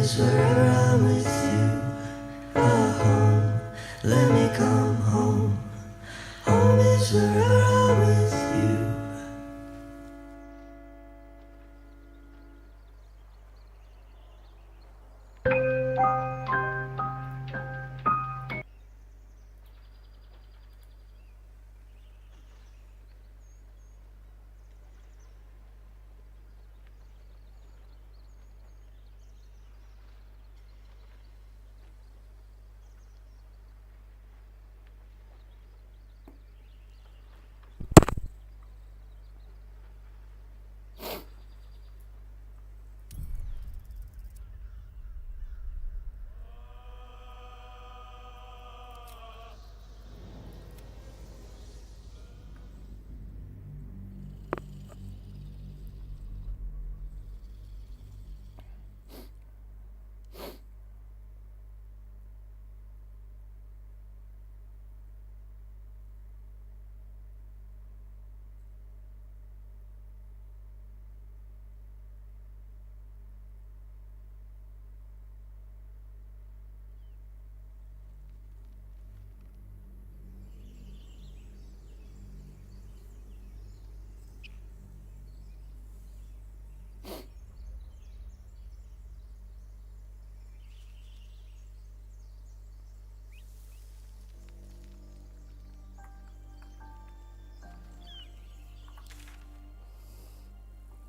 is wherever I'm with you. Oh, home, let me come home. Home is wherever I'm with you.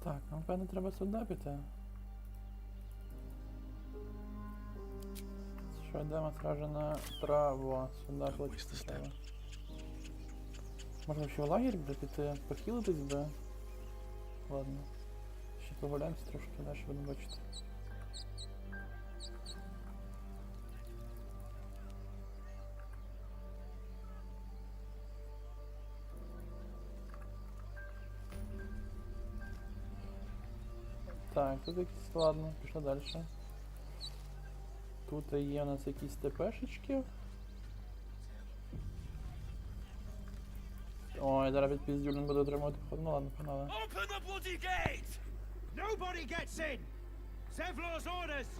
Так, нам певно треба сюди піти. Що, йдемо сразу направо, сюди платити треба. Можна ще в лагерь буде піти, похилитись би. Ладно. Ще прогуляємося трошки, далі будемо бачити. Так, тут якісь, ладно, пішли далі. Тут є у нас якісь ТПшечки. Ой, зараз від піздюлін буде отримувати походу. Ну ладно, погнали. Open the bloody gate! Nobody gets in! Zevlor's orders!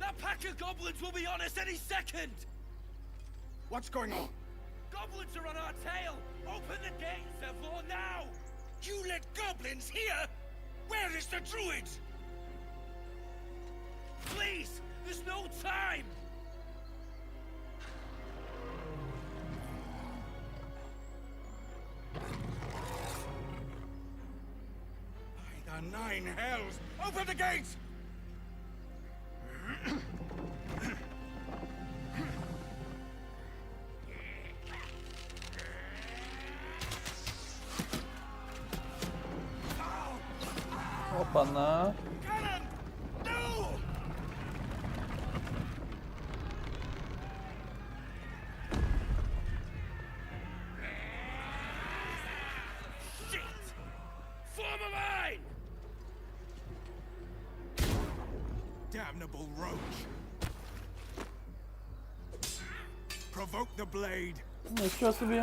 That pack of goblins will be on us any second! What's going on? Goblins are on our tail! Open the gate, Zevlor, now! You let goblins here? Where is the druid? Please! There's no time! By the nine hells! Open the gates! Опа-на. Cannon! No! Shit! Form a line! Damnable roach! Provoke the blade! Нічого собі.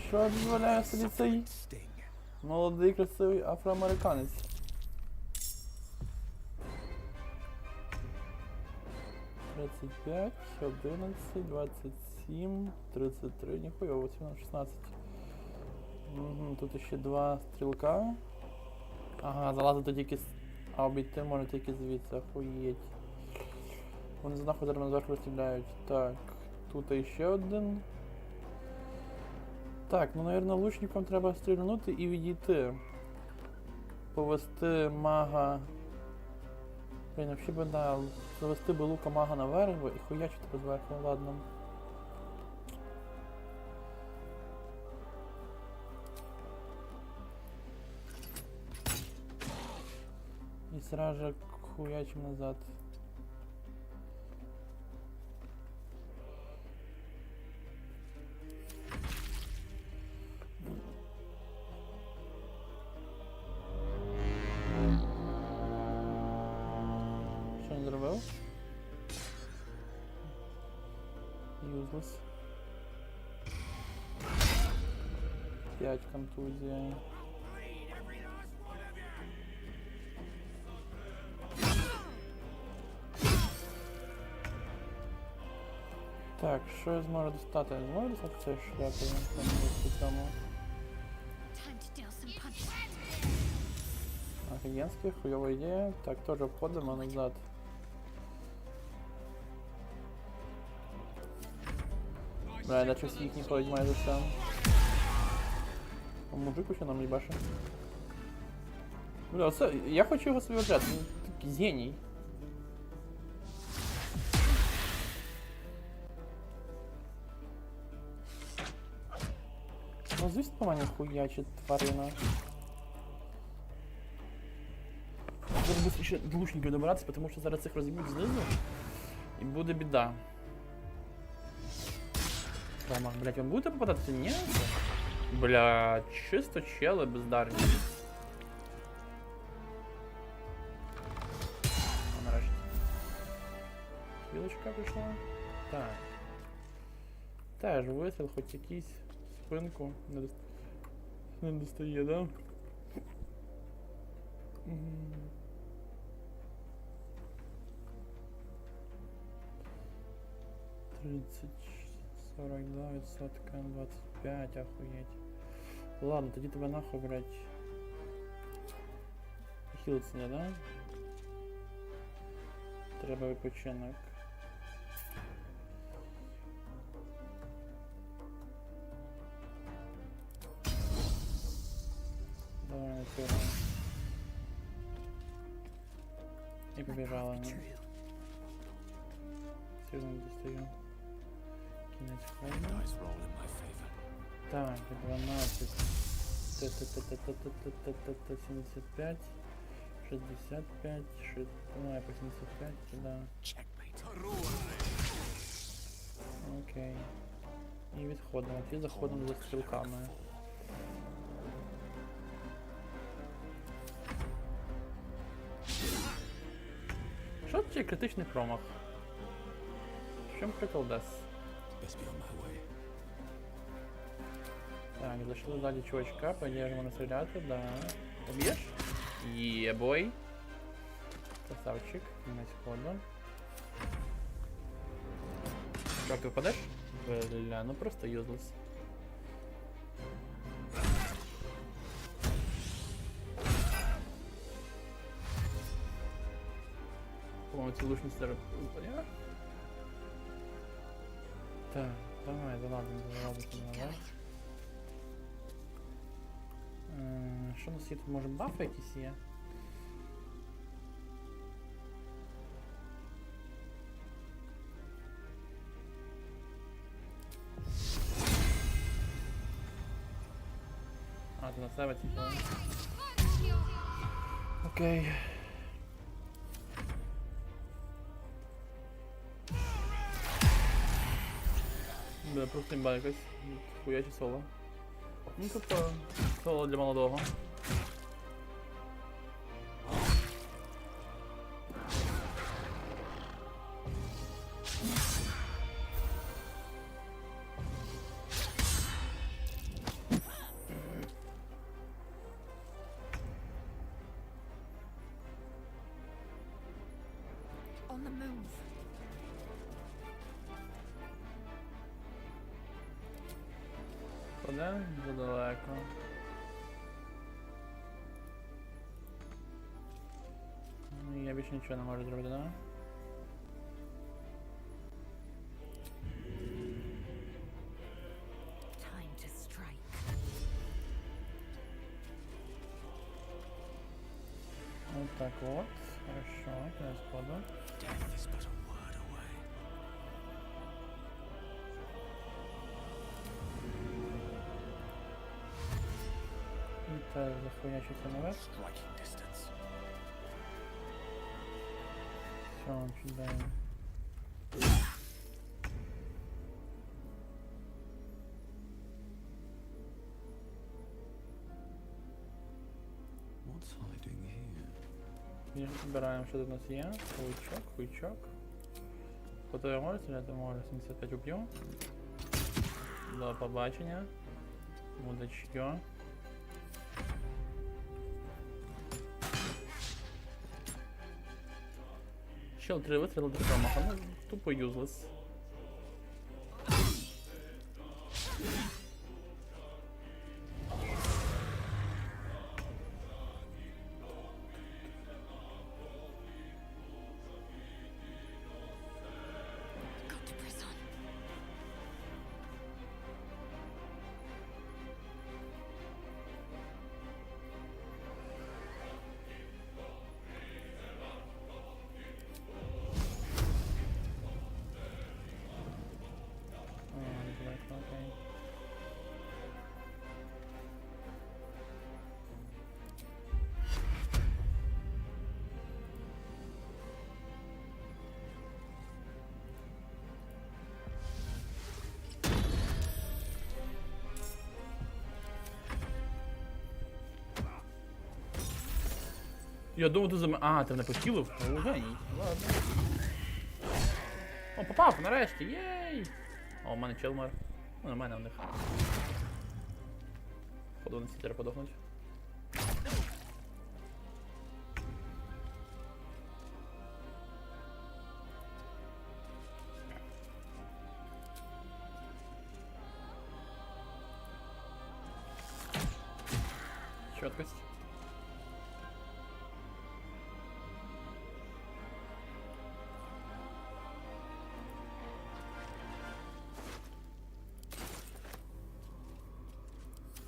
Що дозволяє собі цей молодий, красивий афроамериканець? Тридцять п'ять, 11, 27, 33, ніхуйово, 16. Угу, тут ще два стрілка. Ага, залазити тільки з... А обійти можна тільки звідси, охуєть. Вони з нахуй зараз зверху розстріляють. Так, тут іще один. Так, ну, наверное, лучникам треба стрільнути і відійти. Повести мага... Блін, вообще би, да, завести би лука мага наверх і хуячити би зверху, ладно. І сразу же хуячим назад. Що не зробив? Useless. 5 контузія. Так, що я зможу достати? Я зможу достати цей шляпу по цьому? Офігенський, хуйова ідея. Так, теж обходимо назад. Бля, наче всі їх не ходить майже сам. А мужик ще нам їбаше. Бля, оце, я хочу його собі взяти, він такий геній. Ну, звісно, по мене хуячить тварина. Треба быстро ще до лучників добиратися, тому що зараз цих розіб'ють знизу. І буде біда. Промах, блять, ви будете попадати? Ні? Бля, чисто чели бездарні. А нарешті. Хвілочка прийшла. Так. Теж вистріл, хоч якийсь. Спинку не достає, да? Тридцять, 42%, 25, охуеть. Ладно, тоді тебе нахуй брать. Хілиться не, да? Треба відпочинок. Давай на цього. І побіжала. Сильно достаю. Кінець ходу. Так, 12. 75. 65. Ну, я по 75, да. Окей. І відходимо. І заходимо за стрілками. Що це критичний промах? В чому прикол дес? Так, зайшли ззаді чувачка, подержимо настріляти, да. Поб'єш? Єбой. Красавчик, кінець ходу. Що, ти впадеш? Бля, ну просто юзлес. По-моему, ці лучниці зараз упадять. Так, давай, залазимо наверх. Що у нас є тут? Може бафи якісь є? А, ти на себе типу. Окей. Бля, просто імба якась. Хуячі соло. Ну, тобто, соло для молодого. On the move. Куди? Задалеко. Ну, я більше нічого не можу зробити, да? Time to strike. Вот так вот. Хорошо, кінець ходу. І теж захуячуся наверх. Все, он чудово. І збираємо, що тут у нас є. Хуйчок. Хто я можу стріляти? Можу. 75 уб'ю. До побачення. Мудачьо. Чел 3 вистріли до промаха, ну тупо юзлес. Я думав, ти за мене. А, ти мене похилив? О, геній. Ладно. О, попав, нарешті, єй! О, у мене чел мер. Ну, нормально у них. Походу, вони всі треба подохнуть. Чёткость.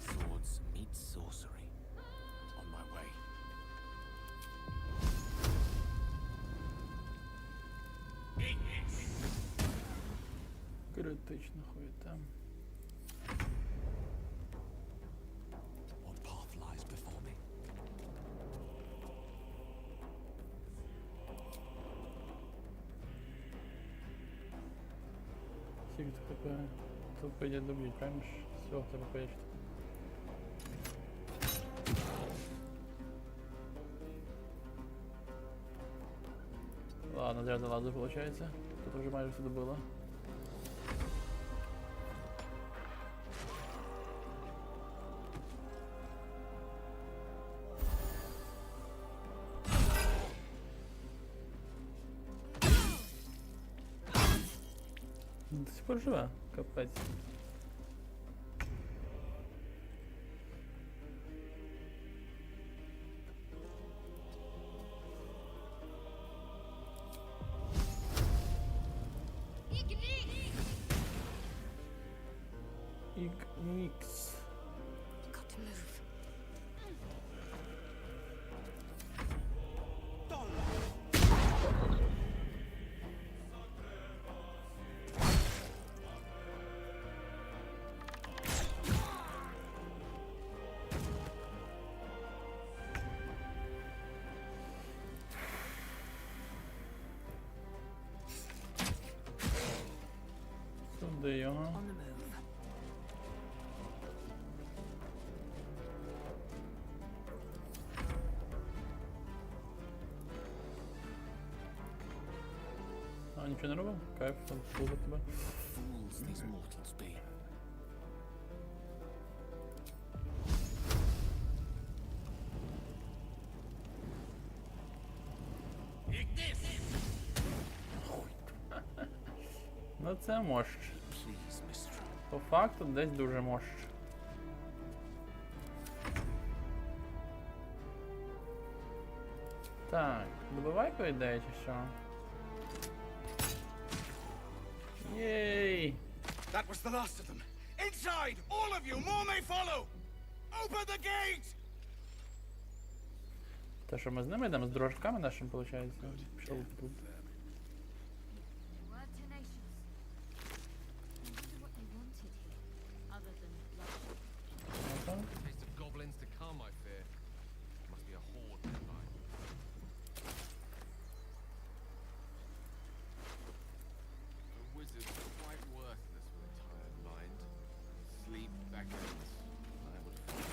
Swords meet sorcery. On my way. Критично хуєта. What path lies before me? Всіх ТП. ТП я доб'ють, правильно ж? Все, ТП я читаю. Ладно, зря залазу, получается. Тут уже майже все добило. До сих пор живе, капець. Ігнікс. Got to move. Сюди його. On the move. А, нічого не робив? Кайф, слухати тебе. Fools these mortals be. Ну це мощ. Please, mistress. По факту десь дуже мощ. Так, добивай по ідеї чи що? Єй! That was the last of them. Inside, all of you. More may follow. Open the gate. Те, що ми з ними йдемо, з дружками нашими, виходить. Пішов тут. Were tenacious. I wonder what they wanted here, other than bloodshed. Ага. Taste of goblins to come, I fear. Must be a horde nearby. A wizard quite worthless with a tired mind. Sleep beckons. I would follow.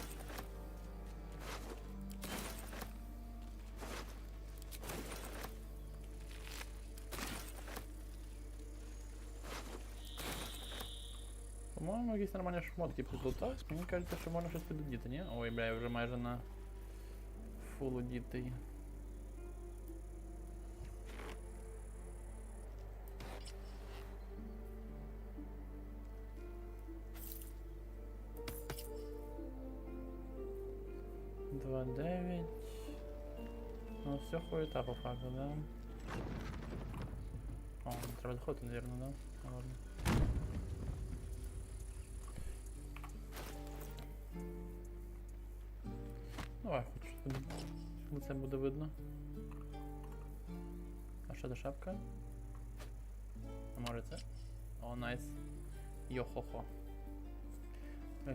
По-моєму, якісь нормальні шмотки підлутав. Мені кажеться, що можна щось підудіти, ні? Ой, бля, я вже майже на фул удітий. Два 9. Ну, все хуета по факту, да? О, треба заходити, наверное, да? Ну, ладно. Давай, хоч це буде видно. А що за шапка? А може це? О, найс. Йо-хо-хо.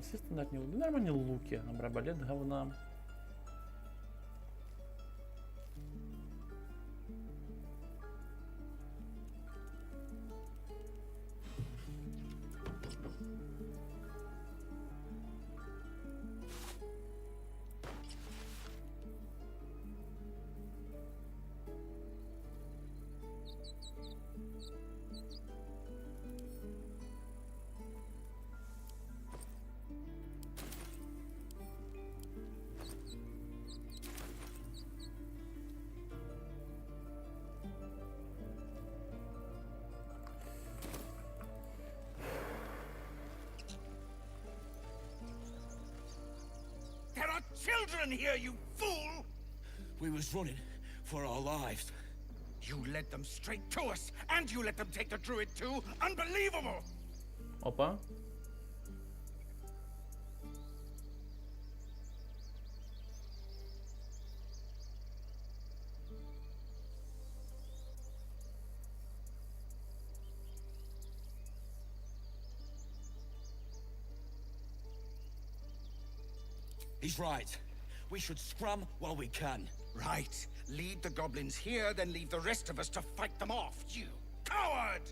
Всі стандартні луки. Нормальні луки. Арбалет говна. are children here, you fool! We was running for our lives. You led them straight to us, and you let them take the druid too? Unbelievable! Опа. He's right. We should scrum while we can. Right. Lead the goblins here, then leave the rest of us to fight them off, you coward!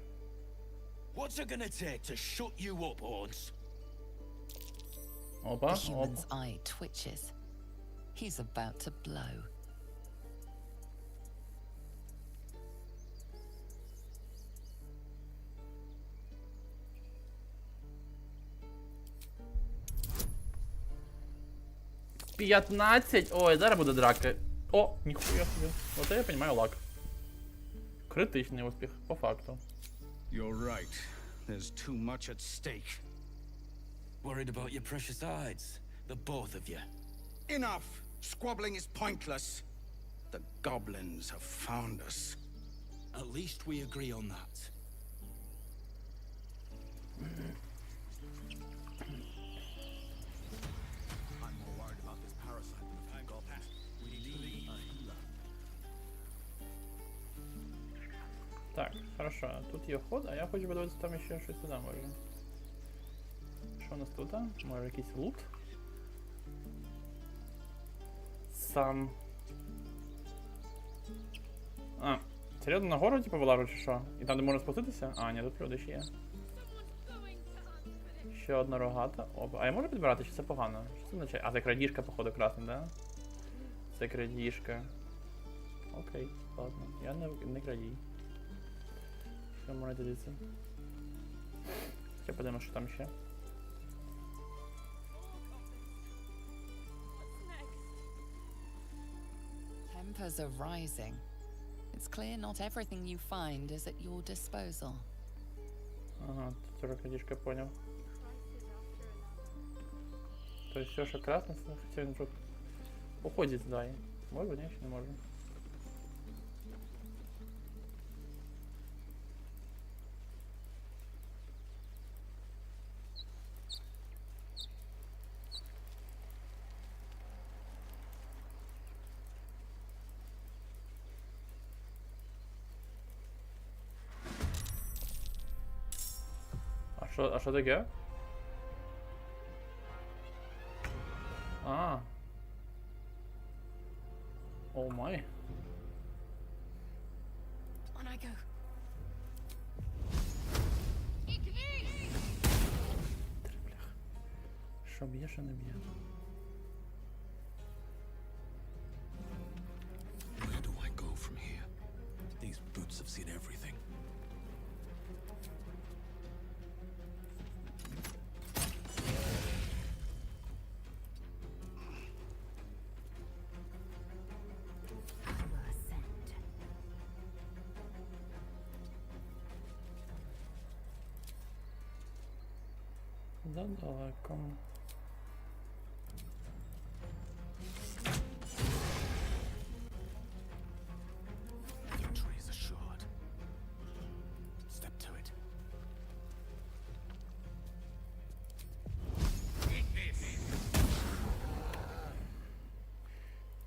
What's it gonna take to shut you up, Horns? Опа. The human's eye twitches. He's about to blow. «15». Ой, зараз буде драка. О, ніхуя собі. Оце я розумію лак. Критичний успіх, по факту. You're right. There's too much at stake. Worried about your precious hides? The both of you. Enough! Squabbling is pointless. The goblins have found us. At least we agree on that. I'm more worried about this parasite than a few goblins. We need a healer. Так, хорошо. Тут є вход, а я хочу подивитися, там ще щось туди може. Що у нас тут? Може якийсь лут? Сам. А, серйозно на гору типу вилажу чи що? І там не можна спуститися? А, ні, тут люди ще є. Ще одна рогата. Опа. А я можу підбирати, чи це погано? Що це означає? А, це крадіжка, походу, красна, да? Це крадіжка. Окей, ладно. Я не крадій. Що можна дивитися? Я подивимось, що там ще. Tempers are rising. It's clear not everything you find is at your disposal. Ага, це вже крадіжка, поняв. Тобто все, що красне, це хоча він тут уходить сюди. Можу, ні, чи не можу? А що таке? А. О май. On I go. Бляха. Що б'є, що не б'є. Where do I go from here? These boots have seen everything. Задалеко. Victory is assured. Step to it.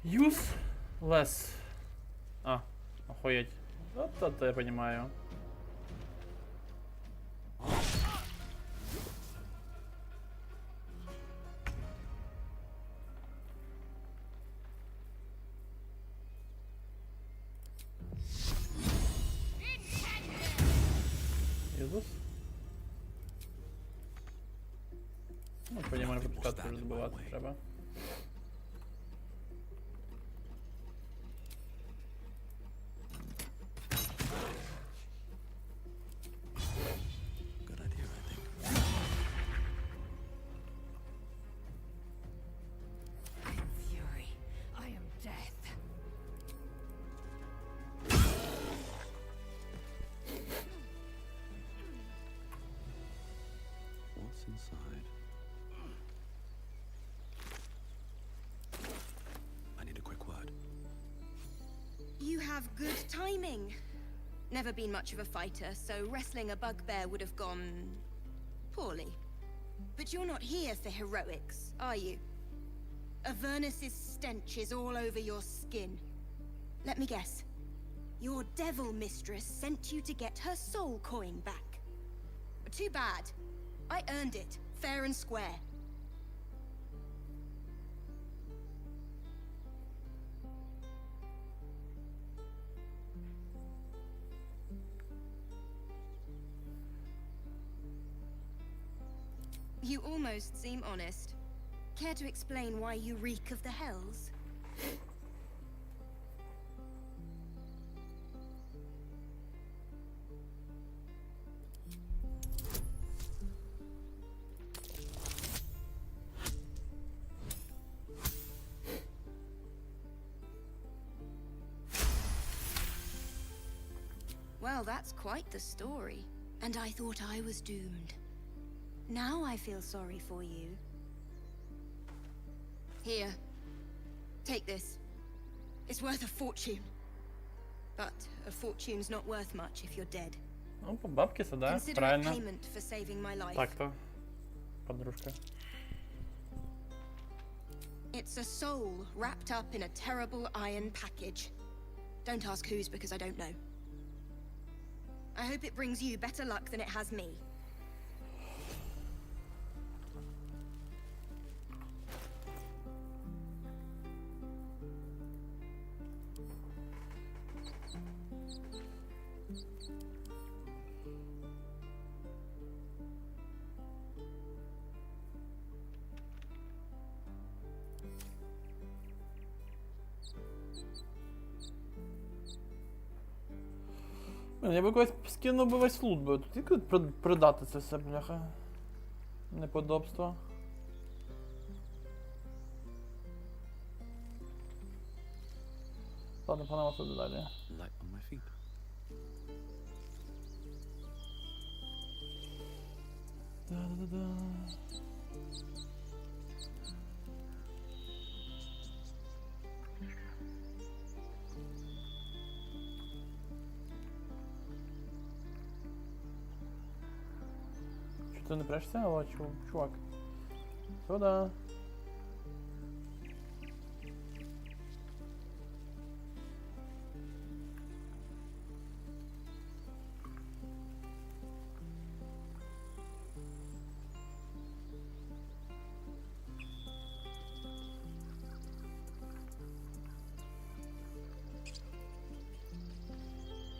Useless. А, охуеть. Вот это я понимаю. Ісус? Ну, понимаю, пропускати розбивати треба. Good idea, I think. Fury, I am death. What's inside? have good timing. Never been much of a fighter, so wrestling a bugbear would have gone poorly. But you're not here for heroics, are you? Avernus's stench is all over your skin. Let me guess. Your devil mistress sent you to get her soul coin back. Too bad. I earned it, fair and square. You almost seem honest. Care to explain why you reek of the hells? Well, that's quite the story. And I thought I was doomed. Now I feel sorry for you. Here. Take this. It's worth a fortune. But a fortune's not worth much if you're dead. Ну, по бабки сюда, Consider it правильно. payment for saving my life. Так-то, подружка. It's a soul wrapped up in a terrible iron package. Don't ask whose, because I don't know. I hope it brings you better luck than it has me. Я би когось скинув би весь лут, бо тут тільки придати це все, бляха. Неподобство. Ладно, панама туди далі. Light on my feet. Да-да-да-да. Що ти не прешся? Алло, чувак. Сюда.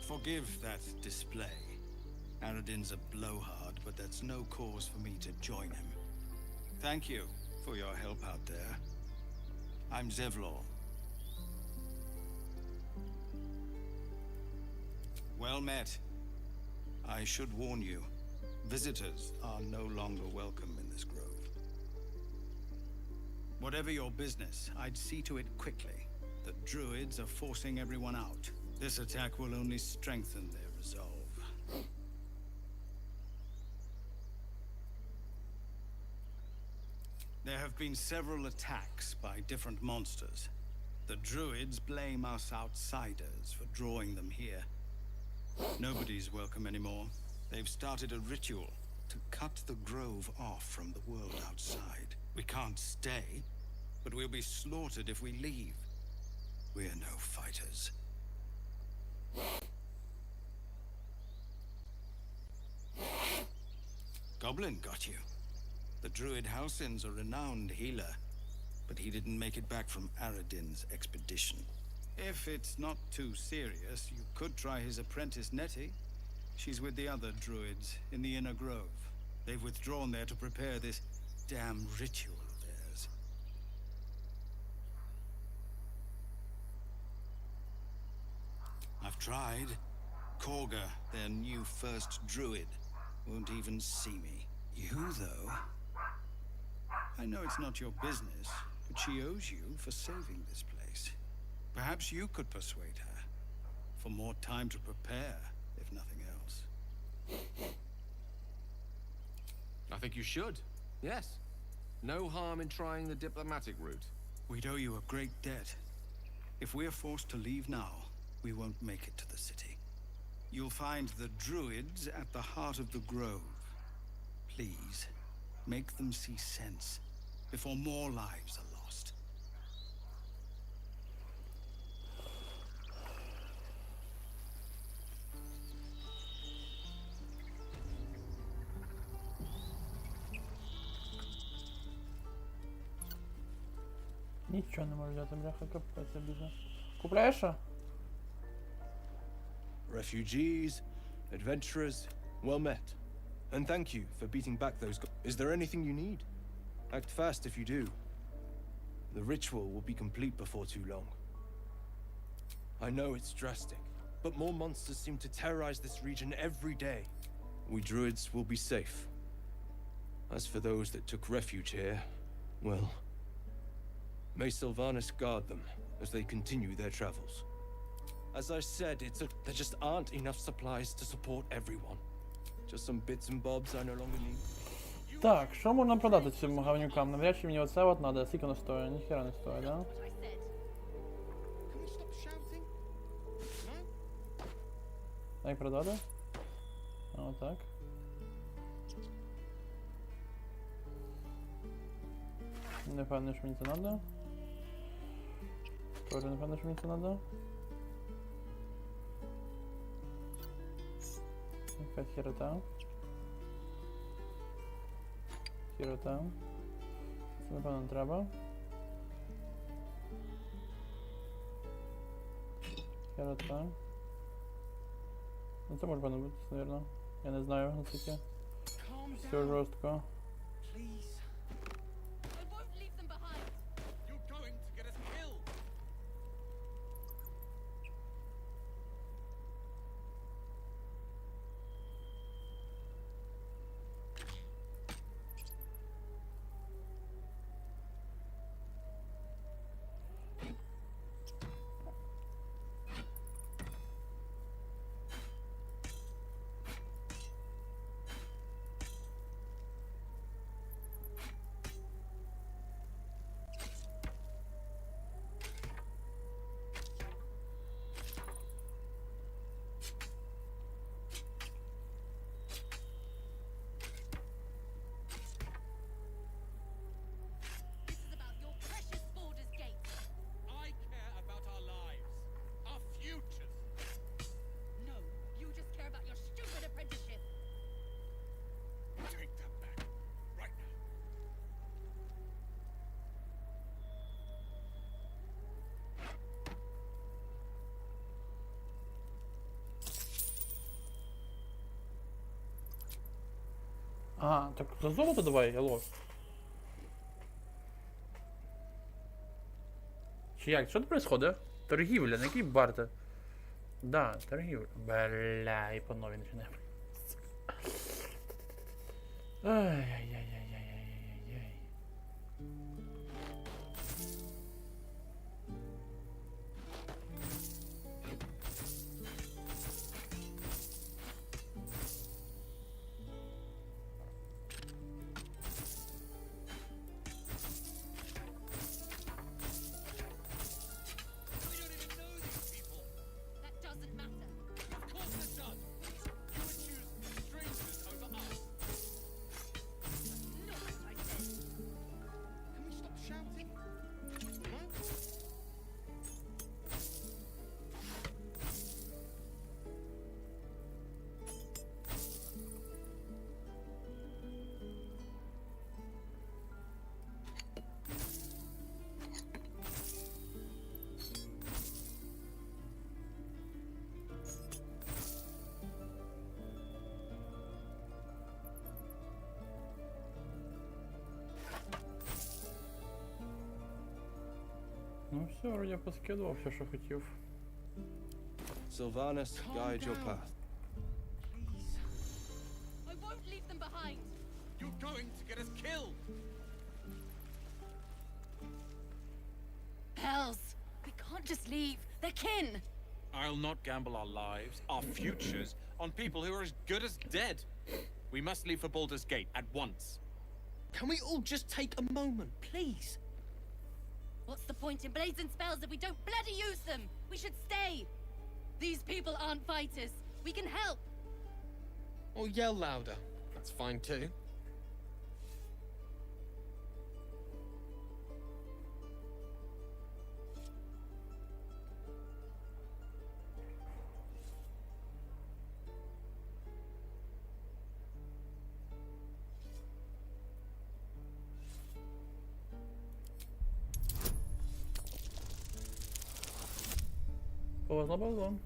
Forgive that display. Aradin's a blowhard, but that's no cause for me to join him. Thank you for your help out there. I'm Zevlor. Well met. I should warn you, visitors are no longer welcome in this grove. Whatever your business, I'd see to it quickly. The druids are forcing everyone out. This attack will only strengthen their resolve. There have been several attacks by different monsters. The druids blame us outsiders for drawing them here. Nobody's welcome anymore. They've started a ritual to cut the grove off from the world outside. We can't stay, but we'll be slaughtered if we leave. We're no fighters. Goblin got you. The druid Halsin's a renowned healer, but he didn't make it back from Aradin's expedition. If it's not too serious, you could try his apprentice Nettie. She's with the other druids in the inner grove. They've withdrawn there to prepare this damn ritual of theirs. I've tried. Korga, their new first druid, won't even see me. You, though? I know it's not your business, but she owes you for saving this place. Perhaps you could persuade her, for more time to prepare, if nothing else. I think you should. Yes. No harm in trying the diplomatic route. We'd owe you a great debt. If we're forced to leave now, we won't make it to the city. You'll find the druids at the heart of the grove. Please, make them see sense before more lives are lost. Нічого не можу взяти, бляха, капець, я біжу. Купляєш що? Refugees, adventurers, well met. And thank you for beating back those Is there anything you need? Act fast if you do. The ritual will be complete before too long. I know it's drastic, but more monsters seem to terrorize this region every day. We druids will be safe. As for those that took refuge here, well, may Sylvanas guard them as they continue their travels. As I said, there just aren't enough supplies to support everyone. Just some bits and bobs I no longer need. Так, що можна продати цим говнюкам? Навряд чи мені оце от надо, скільки воно стоїть? Ніхера не стоїть, да? What I said. Can we stop shouting? No? Як продати? А, так. Не впевнений, що мені це надо. Тоже не впевнений, що мені це надо. Якась херота. Херота. Це, напевно, не треба. Херота. Ну це може бути, наверное. Я не знаю, наскільки. Все жорстко. Please. I won't leave them behind. You're going to get us killed. This is about your precious Baldur's Gate. I care about our lives, our futures. No, you just care about your stupid apprenticeship. Take that back, right now. Ага, так за золото давай, алло. Чи як? Що тут происходит? Торгівля, на якій барте? Да, торгівля. Бля, і по новій починаємо. Ай-яй-яй-яй-яй-яй-яй. We don't even know these people. That doesn't matter. Of course it does. You would choose strangers over us. Not what I said. Can we stop shouting? No? Ну все, вроді я поскидував все, що хотів. Sylvanas, guide your down. path. Please. I won't leave them behind. You're going to get us killed. Hells! We can't just leave. They're kin. I'll not gamble our lives, our futures, on people who are as good as dead. We must leave for Baldur's Gate at once. Can we all just take a moment, please? What's the point in blazing spells if we don't bloody use them? We should stay. These people aren't fighters. We can help. Or yell louder. That's fine too. Повезло, повезло.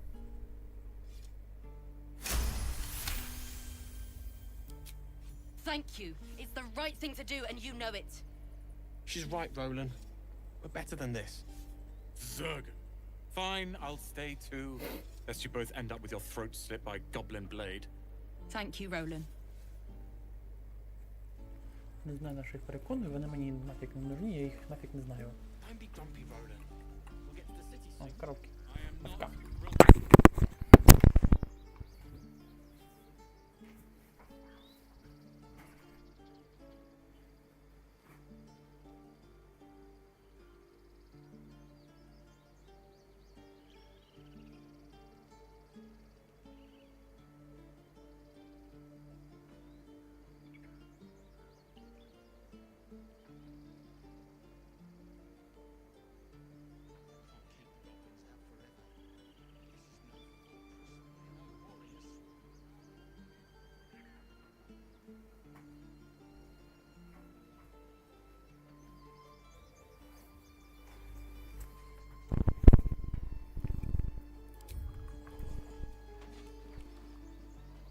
Thank you. It's the right thing to do, and you know it. She's right, Roland. We're better than this. Zerg. Fine, I'll stay too. Lest you both end up with your throats slit by goblin blade. Thank you, Roland. Не знаю, на що їх переконую, вони мені нафіг не нужні, я їх нафіг не знаю. Don't be grumpy, Roland. We'll get to the city О, soon. коробки. I am not Легка.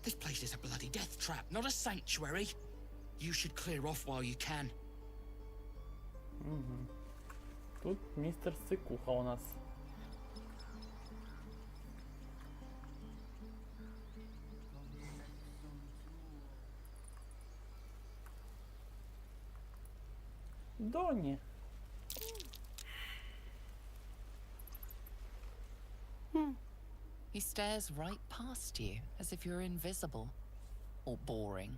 This place is a bloody death trap, not a sanctuary. You should clear off while you can. Угу. Тут містер Сикуха у нас. Доні. He stares right past you, as if you're invisible. Or boring.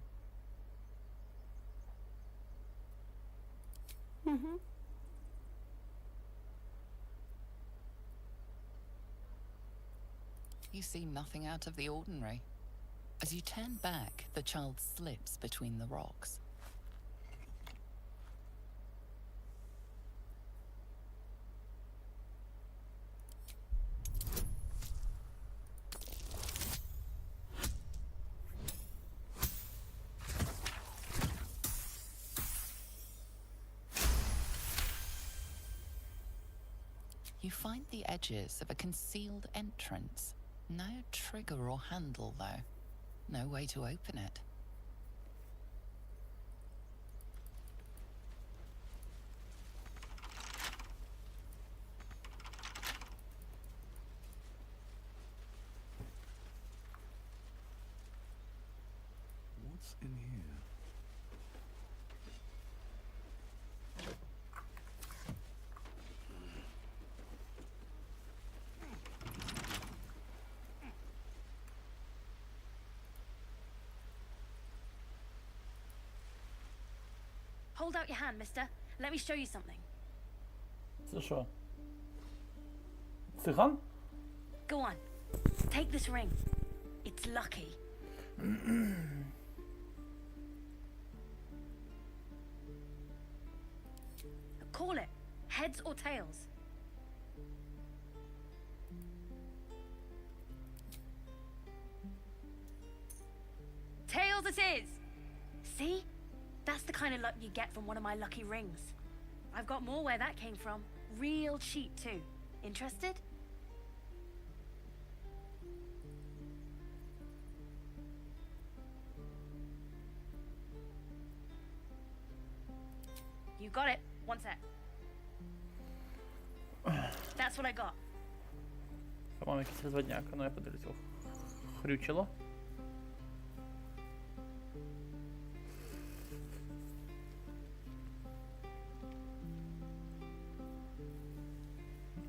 You see nothing out of the ordinary. As you turn back, the child slips between the rocks. You find the edges of a concealed entrance. No trigger or handle, though. No way to open it. What's in here? Hold out your hand, mister. Let me show you something. Це що? Циган? Go on. Take this ring. It's lucky. Call it. Heads or tails? Tails it is! See? That's the kind of luck you get from one of my lucky rings. I've got more where that came from. Real cheap too. Interested? You got it. One sec. That's what I got. По-моєму, якийсь розводняк, ну я подивлюсь. Ох, хрючило.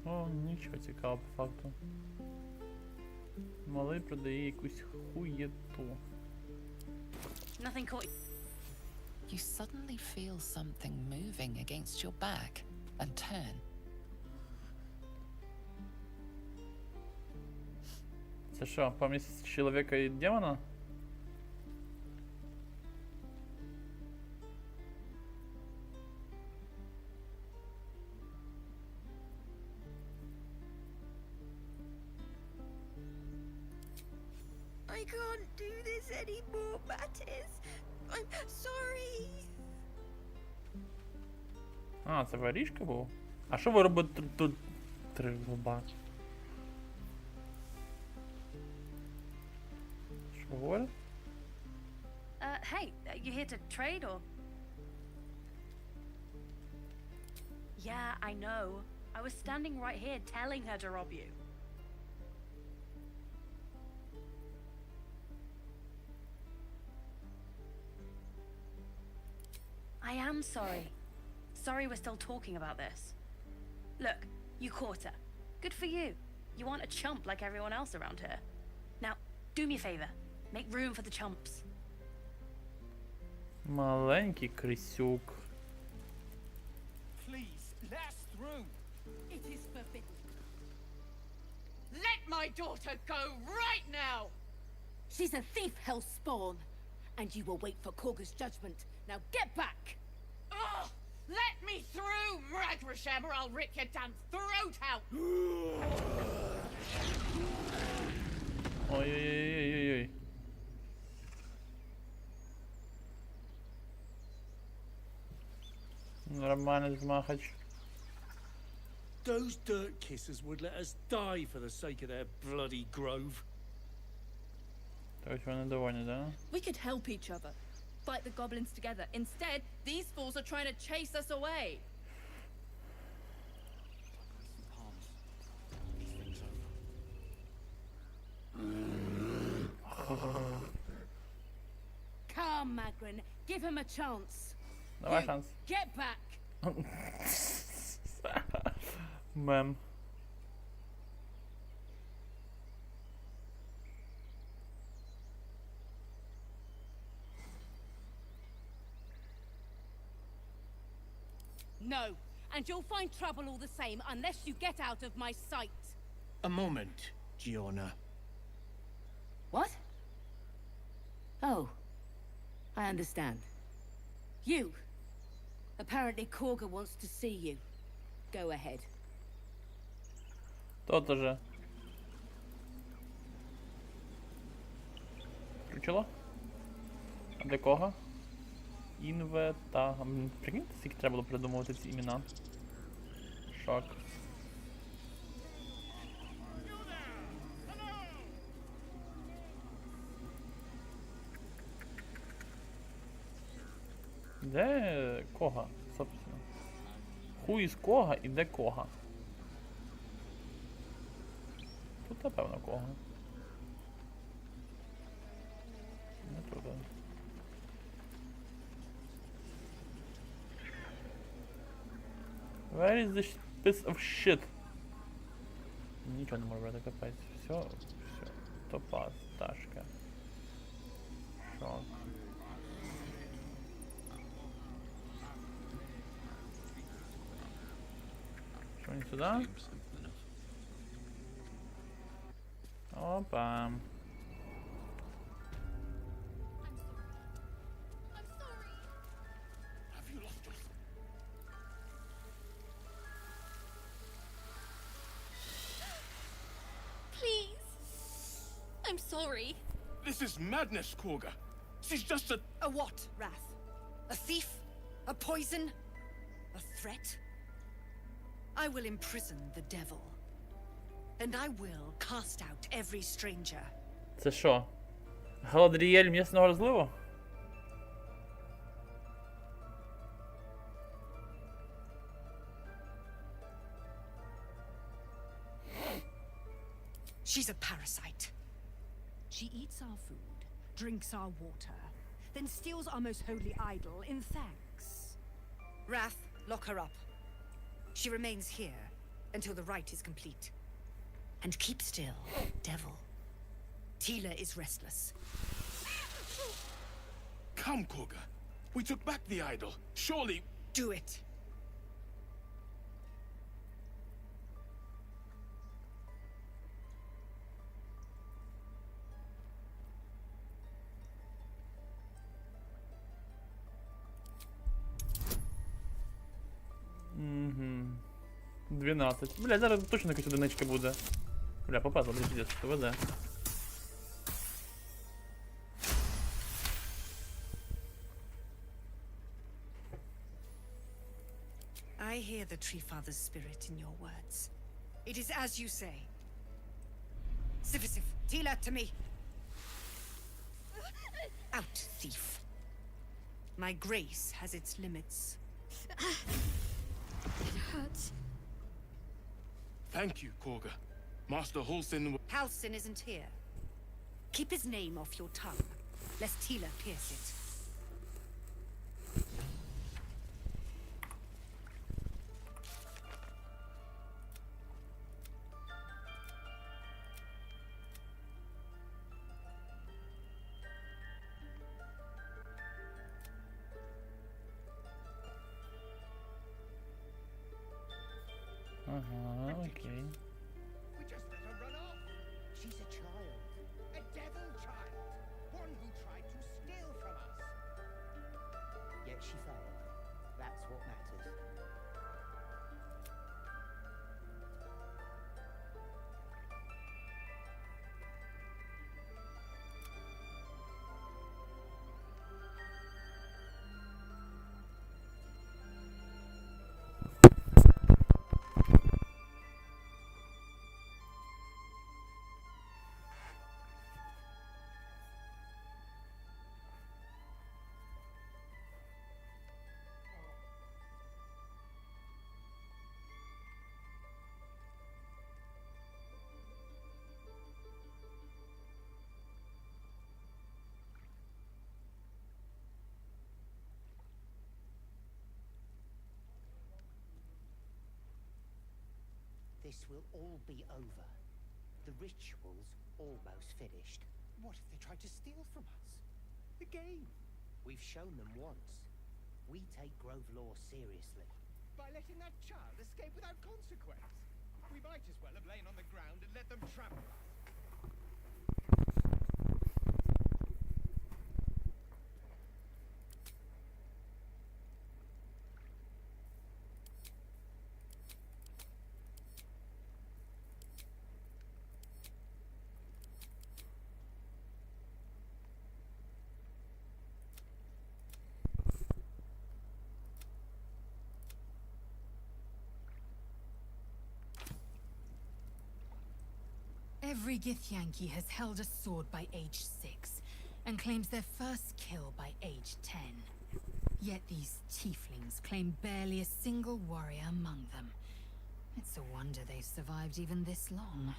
О, нічого цікавого по факту. Малий продає якусь хуєту. Nothing caught. You suddenly feel something moving against your back and turn. Це що, помесь чоловіка і демона? I can't do this anymore, Mattis. I'm sorry. А, це воришка був? А що ви робите тут? Три лоба. Що говорить? Hey, you here to trade or? Yeah, I know. I was standing right here telling her to rob you. I am sorry. Sorry we're still talking about this. Look, you caught her. Good for you. You aren't a chump like everyone else around here. Now, do me a favor. Make room for the chumps. Маленький крисюк. Please, let us through. It is forbidden. Let my daughter go right now! She's a thief, hellspawn. And you will wait for Korga's judgment. Now get back! Ugh! Let me through, Mragrasham, or I'll rip your damn throat out! Ой-ой-ой-ой-ой. Нормальный змахач. Those dirt kissers would let us die for the sake of their bloody grove. То есть вони довольні, да? We could help each other. Fight the goblins together. Instead, these fools are trying to chase us away. Come, Magrin, give him a chance. Давай шанс. Get back! Мем. No, and you'll find trouble all the same unless you get out of my sight. A moment, Giona. What? Oh, I understand. You. Apparently Korga wants to see you. Go ahead. Тот уже. Включило? А для кого? Інве та... Прикиньте, скільки треба було придумувати ці імена. Шок. Де кога, собственно? Ху із кога і де кога? Тут, напевно, кога. Не тут. Where is this piece of shit? Нічого не можу брати, капець. Все. Топаз, ташка. Шок. Что, не сюда? Опа. I'm sorry. This is madness, Korga. She's just a... A what, Wrath? A thief? A poison? A threat? I will imprison the devil. And I will cast out every stranger. Це що? Галадріель м'ясного розливу? She's a parasite. She eats our food, drinks our water, then steals our most holy idol in thanks. Wrath, lock her up. She remains here until the rite is complete. And keep still, devil. Tila is restless. Come, Korga. We took back the idol. Surely... Do it. 12. Бля, зараз точно якась одиничка буде. Бля, попадла, бля, піздець, то веде. I hear the Tree Father's spirit in your words. It is as you say. Sivasif, Tila to me. Out, thief. My grace has its limits. It hurts. Thank you, Korga. Master Halsin. Halsin isn't here. Keep his name off your tongue, lest Tila pierce it. Ага, окей. We just let her run off. She's a child. A devil child. One who tried to steal from us. Yet she failed. That's what matters. This will all be over. The ritual's almost finished. What if they tried to steal from us? The game. We've shown them once. We take Grove law seriously. By letting that child escape without consequence. We might as well have lain on the ground and let them trample us. Every Githyanki has held a sword by age 6, and claims their first kill by age 10. Yet these tieflings claim barely a single warrior among them. It's a wonder they've survived even this long.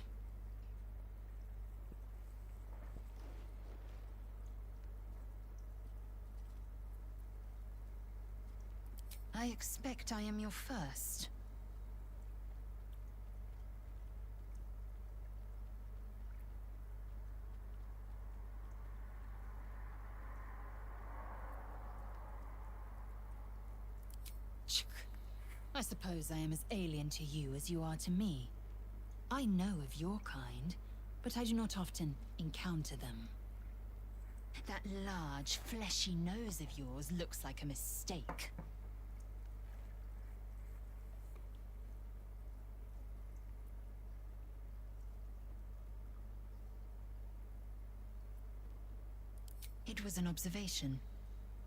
I expect I am your first. I suppose I am as alien to you as you are to me. I know of your kind, but I do not often encounter them. That large, fleshy nose of yours looks like a mistake. It was an observation,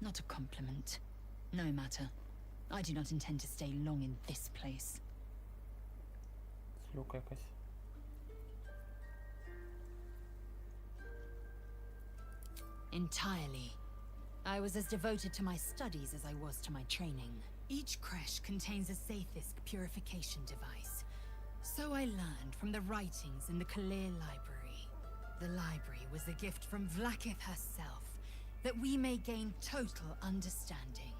not a compliment. No matter. I do not intend to stay long in this place. Слюка якась. Entirely. I was as devoted to my studies as I was to my training. Each creche contains a Zaithisk purification device. So I learned from the writings in the Kalir Library. The library was a gift from Vlaakith herself, that we may gain total understanding.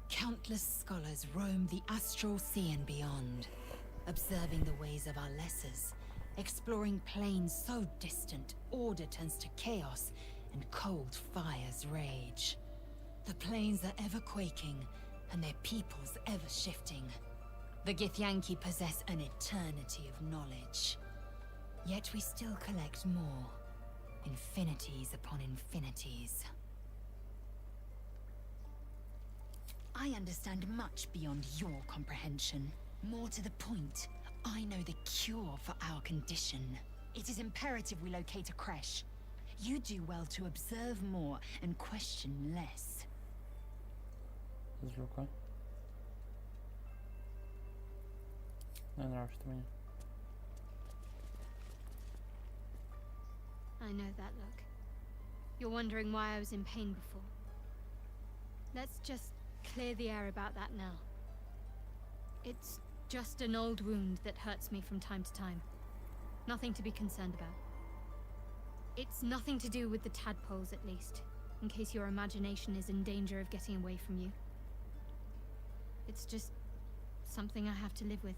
Countless scholars roam the astral sea and beyond, observing the ways of our lessers, exploring planes so distant, order turns to chaos, and cold fires rage. The planes are ever quaking, and their peoples ever shifting. The Githyanki possess an eternity of knowledge. Yet we still collect more. Infinities upon infinities. I understand much beyond your comprehension. More to the point, I know the cure for our condition. It is imperative we locate a creche. You do well to observe more and question less. Звука. Не нравишься мне. I know that look. You're wondering why I was in pain before. Let's just clear the air about that now. It's just an old wound that hurts me from time to time. Nothing to be concerned about. It's nothing to do with the tadpoles, at least, in case your imagination is in danger of getting away from you. It's just something I have to live with.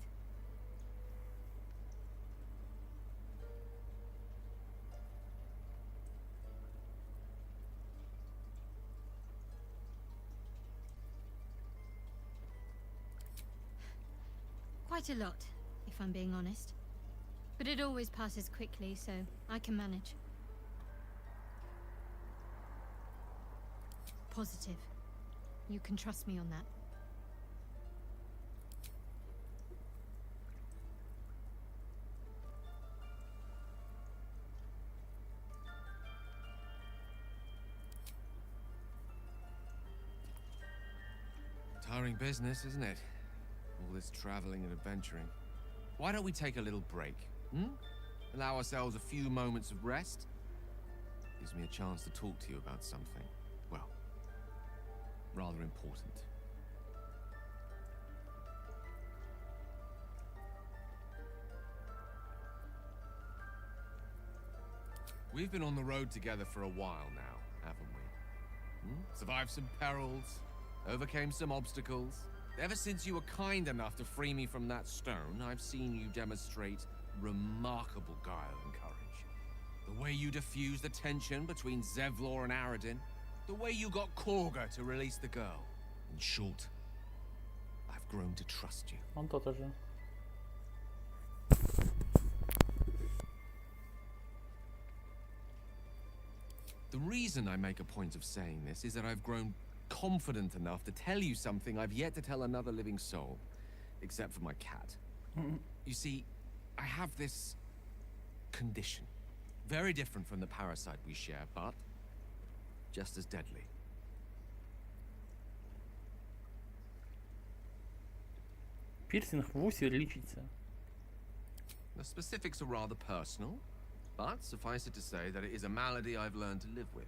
Quite a lot, if I'm being honest. But it always passes quickly, so I can manage. Positive. You can trust me on that. Tiring business, isn't it? All this traveling and adventuring. Why don't we take a little break? Allow ourselves a few moments of rest? Gives me a chance to talk to you about something, well, rather important. We've been on the road together for a while now, haven't we? Survived some perils, overcame some obstacles. Ever since you were kind enough to free me from that stone, I've seen you demonstrate remarkable guile and courage. The way you diffused the tension between Zevlor and Aradin, the way you got Korga to release the girl. In short, I've grown to trust you. Он тот же. The reason I make a point of saying this is that I've grown confident enough to tell you something I've yet to tell another living soul, except for my cat. You see, I have this condition, very different from the parasite we share, but just as deadly. Пирсинг в усе лечится. The specifics are rather personal, but suffice it to say that it is a malady I've learned to live with.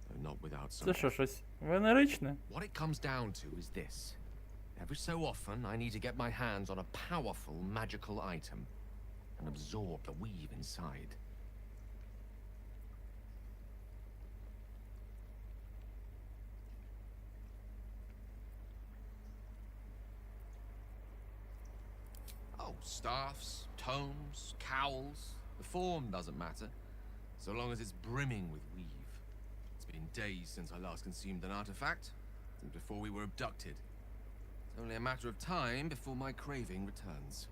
Though not without some. Це що, щось венеричне? What it comes down to is this. Every so often, I need to get my hands on a powerful magical item and absorb the weave inside. Oh, staffs, tomes, cowls. The form doesn't matter, so long as it's brimming with weave. It's been days since I last consumed an artifact, since before we were abducted. It's only a matter of time before my craving returns.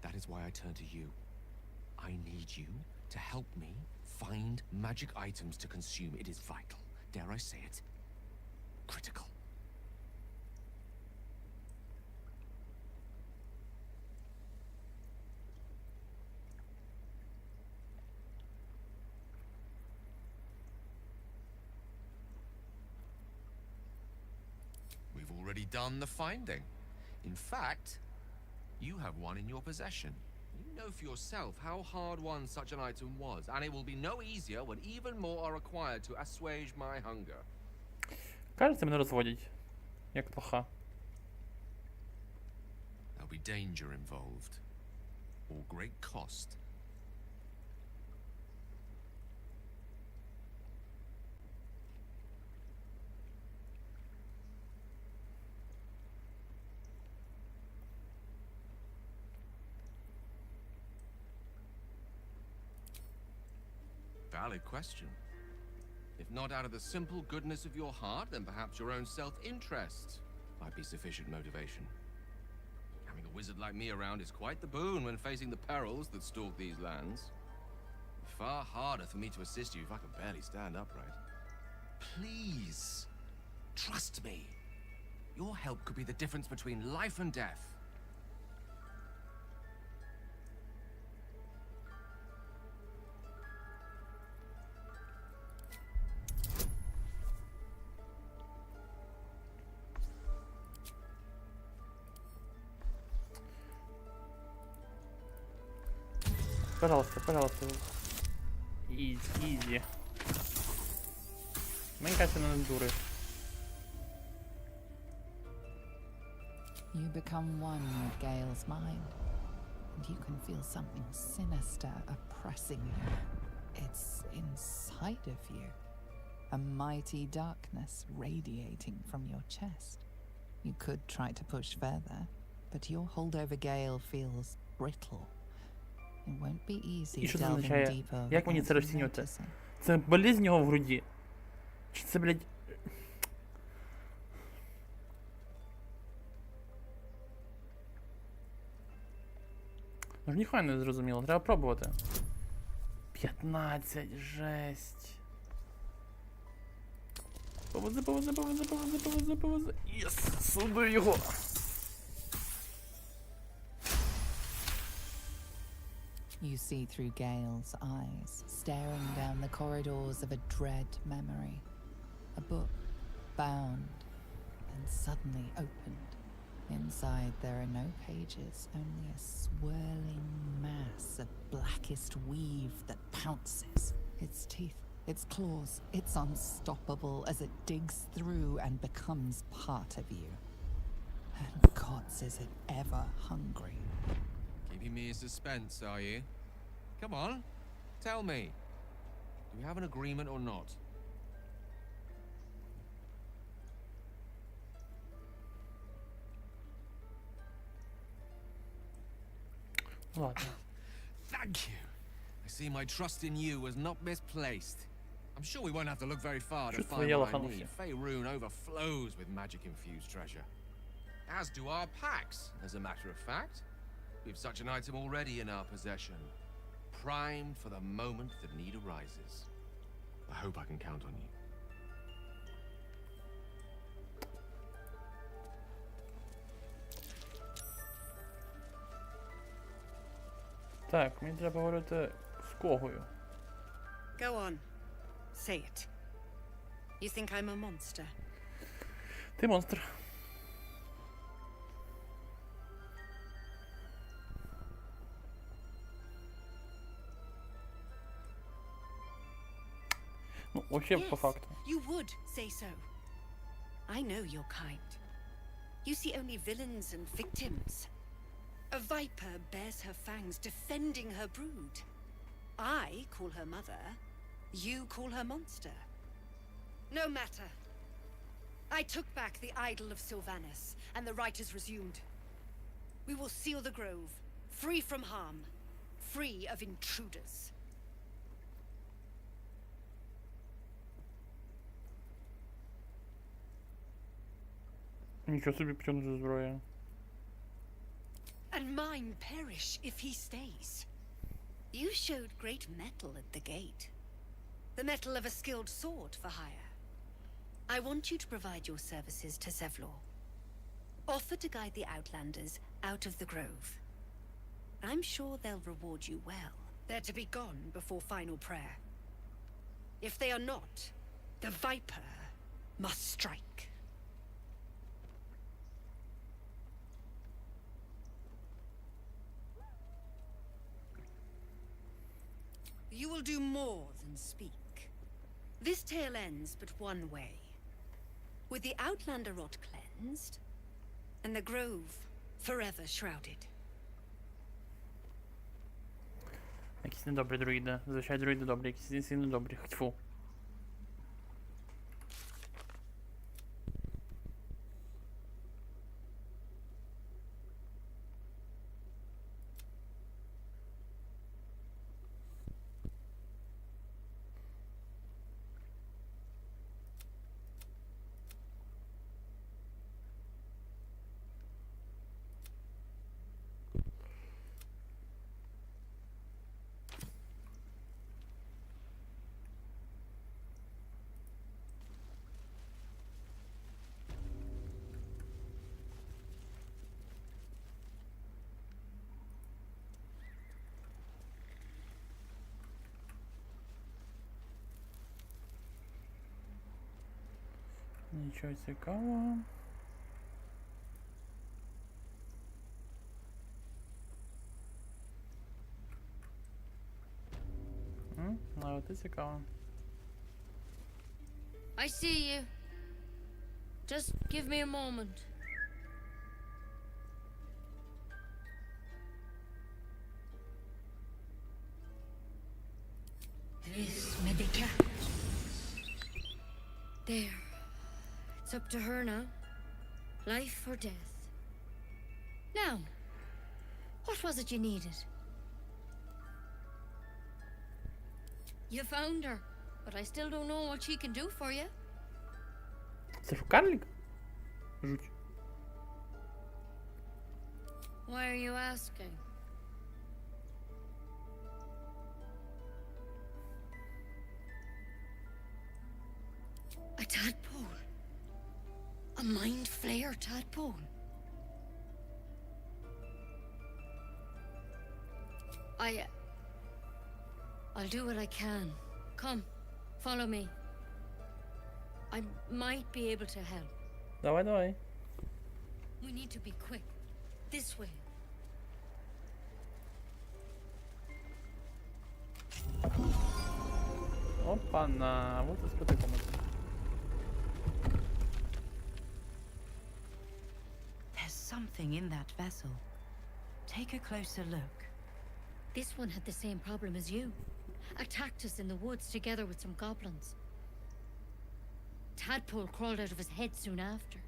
That is why I turn to you. I need you to help me find magic items to consume. It is vital. Dare I say it? Critical. We've already done the finding. In fact, you have one in your possession. You know for yourself how hard won such an item was, and it will be no easier when even more are required to assuage my hunger. Кажеться, мене розводять. Як лоха. There'll be danger involved, or great cost. Valid question. If not out of the simple goodness of your heart, then perhaps your own self-interest might be sufficient motivation. wizard like me around is quite the boon when facing the perils that stalk these lands. Far harder for me to assist you if I can barely stand upright. Please, trust me. Your help could be the difference between life and death. Пожалуйста, пожалуйста. Изи. Мені кажется, не дури. You become one with Gale's mind, and you can feel something sinister oppressing you. It's inside of you, a mighty darkness radiating from your chest. You could try to push further, but your hold over Gale feels brittle. It won't be easy І що це delving означає? deeper Як мені without це you розцінювати? noticing. Це болезнь його в груді? Чи це, блядь... Ну ж ніхуя не зрозуміло, треба пробувати. 15, жесть. Повози. Єс, суду його. You see through Gale's eyes, staring down the corridors of a dread memory. A book, bound, and suddenly opened. Inside there are no pages, only a swirling mass of blackest weave that pounces. Its teeth, its claws, it's unstoppable as it digs through and becomes part of you. And gods, is it ever hungry. Keeping me in suspense, are you? Come on, tell me. Do we have an agreement or not? Ладно. Thank you. I see my trust in you was not misplaced. I'm sure we won't have to look very far to Чувство find я what I лоханулся. need. Faerun overflows with magic-infused treasure. As do our packs, as a matter of fact. We've such an item already in our possession. Primed for the moment that need arises. I hope I can count on you. Так, мені треба говорити з Когою. Go on. Say it. You think I'm a monster? Ти монстр. Ну, вообще, по факту. You would say so. I know your kind. You see only villains and victims. A viper bears her fangs, defending her brood. I call her mother. You call her monster. No matter. I took back the idol of Sylvanus, and the rite is resumed. We will seal the grove, free from harm, free of intruders. Нічого собі потягнути зброя. And mine perish if he stays. You showed great mettle at the gate. The mettle of a skilled sword for hire. I want you to provide your services to Zevlor. Offer to guide the Outlanders out of the grove. I'm sure they'll reward you well. They're to be gone before final prayer. If they are not, the Viper must strike. You will do more than speak. This tale ends but one way. With the Outlander rot cleansed, and the grove forever shrouded. Якісь недобрі друїди. Зазвичай друїди добрі, якісь інші недобрі. Тьфу. Нічого цікавого. Ну, це цікаво. I see you. Just give me a moment. There. It's up to her now. Life or death. Now, what was it you needed? You found her, but I still don't know what she can do for you. Це ж карлик? Жуть. Why are you asking? A tadpole. A mind flayer tadpole. I'll do what I can. Come, follow me. I might be able to help. Давай, давай. We need to be quick. This way. Опа-на, вот и скрытый комнат. There's something in that vessel. Take a closer look. This one had the same problem as you. Attacked us in the woods together with some goblins. Tadpole crawled out of his head soon after.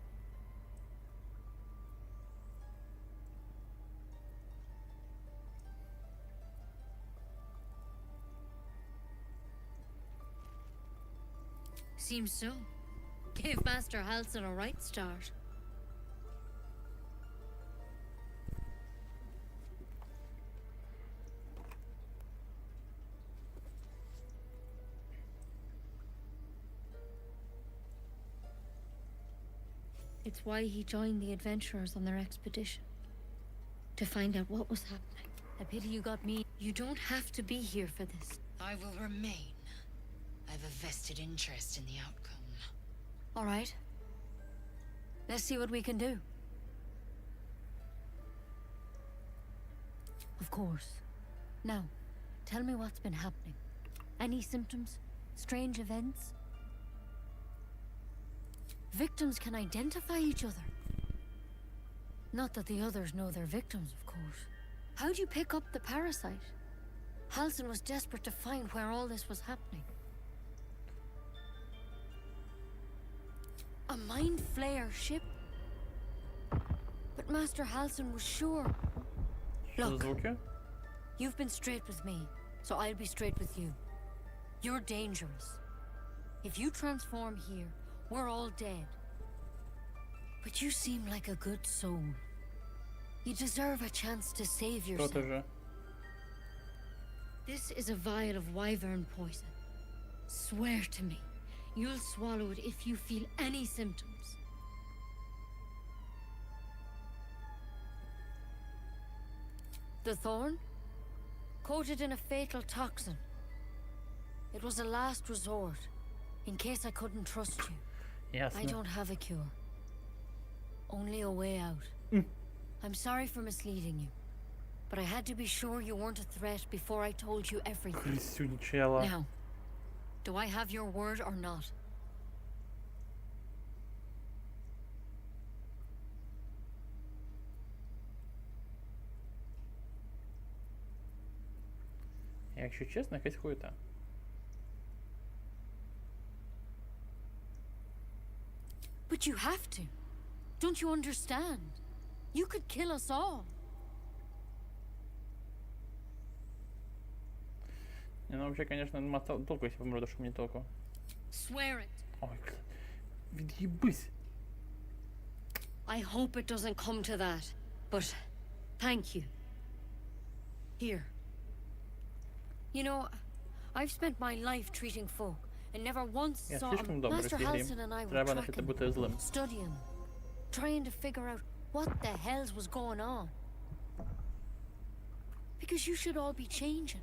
Seems so. Gave Master Halsin a right start. It's why he joined the adventurers on their expedition. To find out what was happening. A pity you got me. You don't have to be here for this. I will remain. I have a vested interest in the outcome. All right. Let's see what we can do. Of course. Now, tell me what's been happening. Any symptoms? Strange events? Victims can identify each other. Not that the others know they're victims, of course. How'd you pick up the parasite? Halsin was desperate to find where all this was happening. A mind flayer ship? But Master Halsin was sure. Look, you've been straight with me, so I'll be straight with you. You're dangerous. If you transform here, we're all dead. But you seem like a good soul. You deserve a chance to save yourself. This is a vial of wyvern poison. Swear to me, you'll swallow it if you feel any symptoms. The thorn? Coated in a fatal toxin. It was a last resort, in case I couldn't trust you. Yes. I don't have a cure. Only a way out. I'm sorry for misleading you, but I had to be sure you weren't a threat before I told you everything. Now, do I have your word or not? Якщо чесно, якась хуйта. But you have to. Don't you understand? You could kill us all. Не, ну вообще, конечно, нема толку, если помру, что мне толку. Swear it. Ой, від'їбись. I hope it doesn't come to that, but thank you. Here. You know, I've spent my life treating folk and never once saw Master Halsin and I were tracking, studying, trying to figure out what the hells was going on. Because you should all be changing.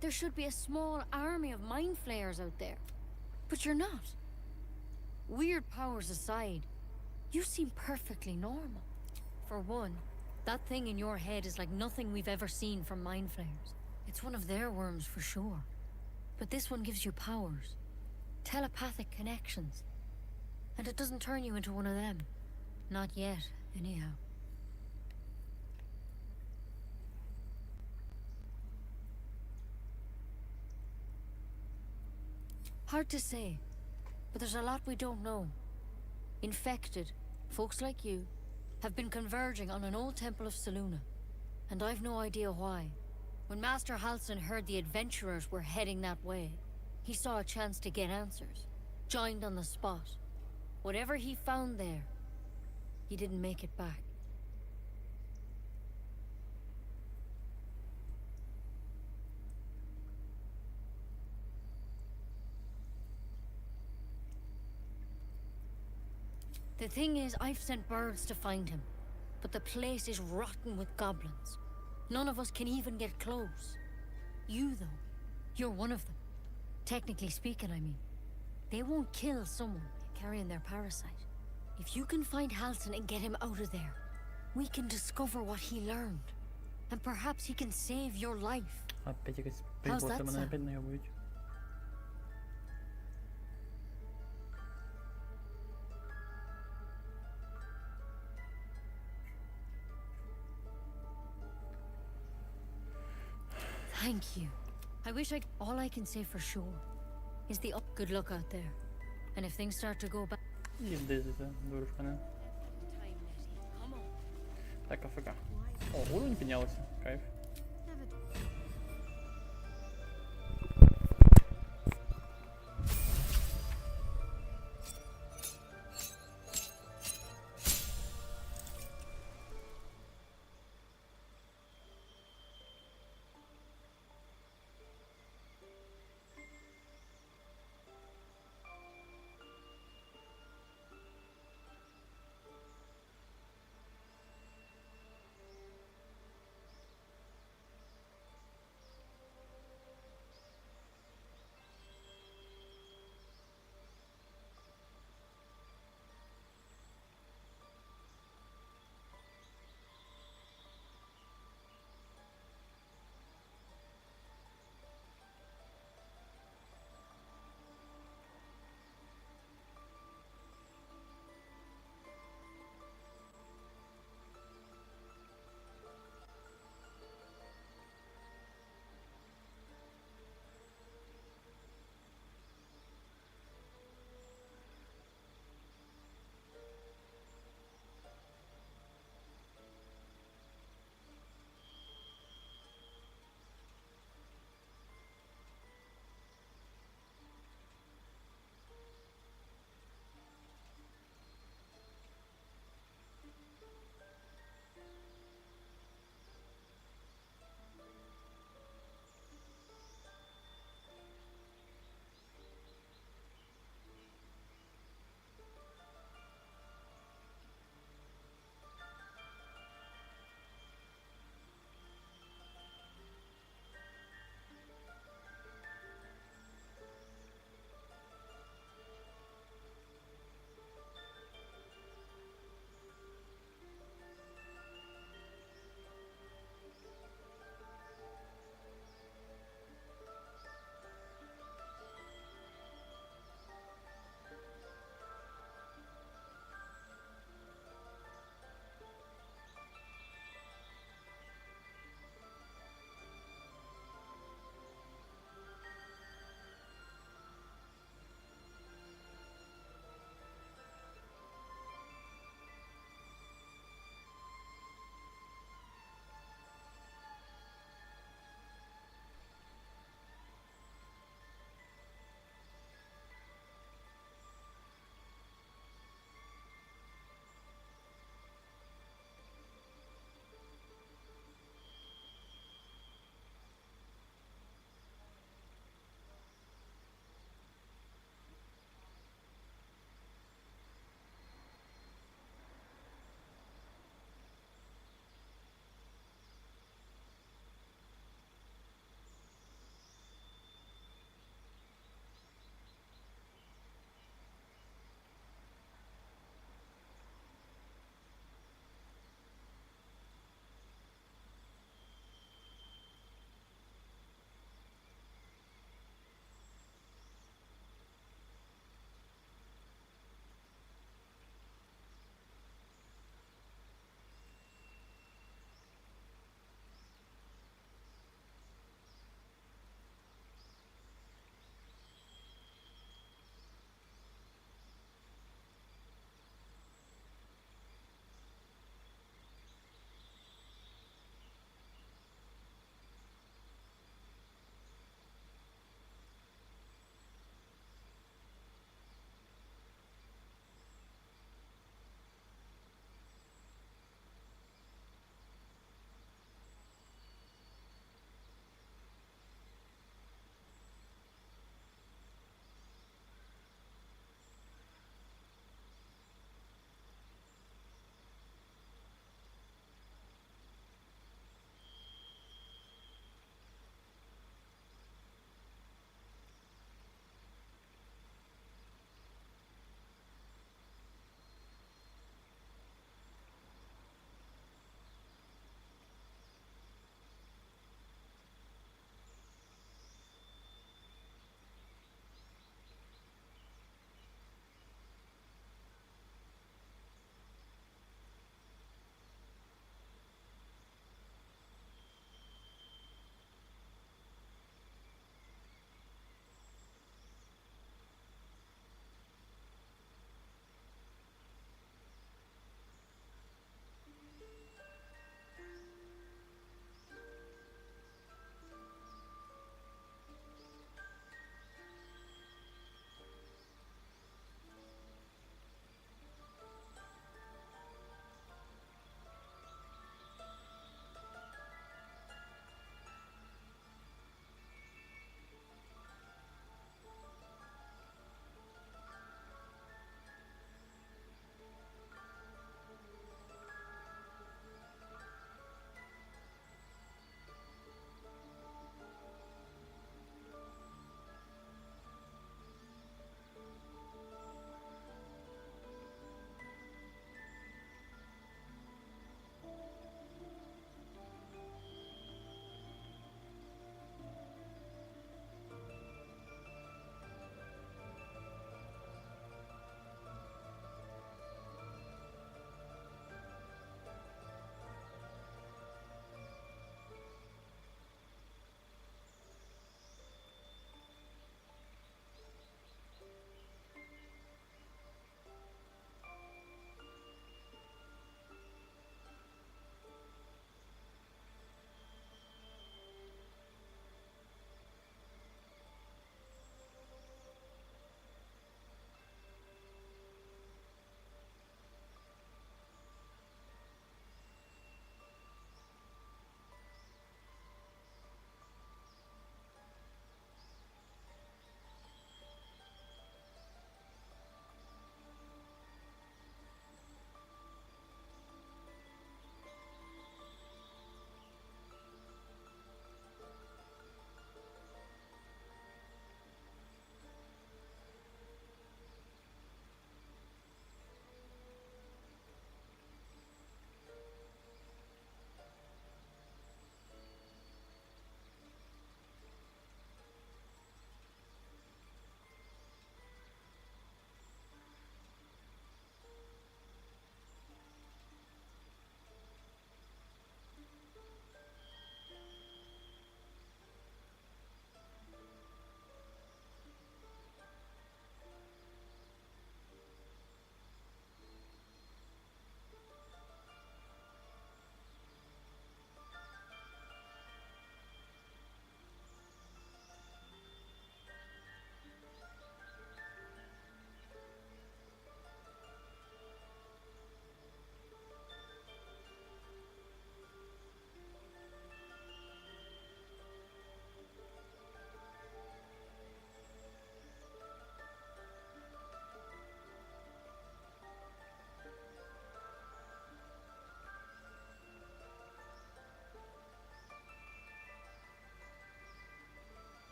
There should be a small army of mind flayers out there. But you're not. weird powers aside, you seem perfectly normal. For one, that thing in your head is like nothing we've ever seen from mind flayers. It's one of their worms for sure. But this one gives you powers. Telepathic connections. And it doesn't turn you into one of them. Not yet, anyhow. Hard to say, but there's a lot we don't know. Infected, folks like you, have been converging on an old temple of Selûne, and I've no idea why. When Master Halsin heard the adventurers were heading that way, he saw a chance to get answers, joined on the spot. Whatever he found there, he didn't make it back. The thing is, I've sent birds to find him, but the place is rotten with goblins. None of us can even get close. You, though, you're one of them. Technically speaking, I mean. They won't kill someone carrying their parasite. If you can find Halsin and get him out of there, we can discover what he learned. And perhaps he can save your life. How's that sound? Thank you. I wish all I can say for sure is the good luck out there. And if things start to go back... Так, АФК. О, уровень поднялся. Кайф.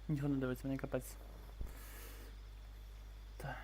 Ніхто не дивиться, мені капець. Так.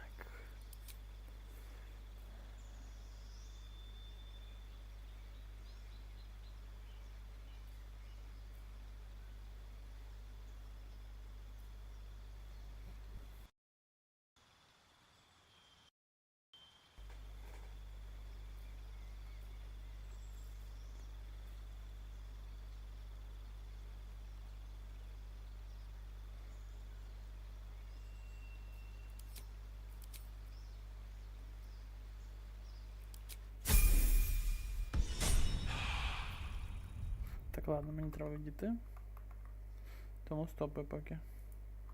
Так, ладно, мені треба відійти. Тому стопи поки.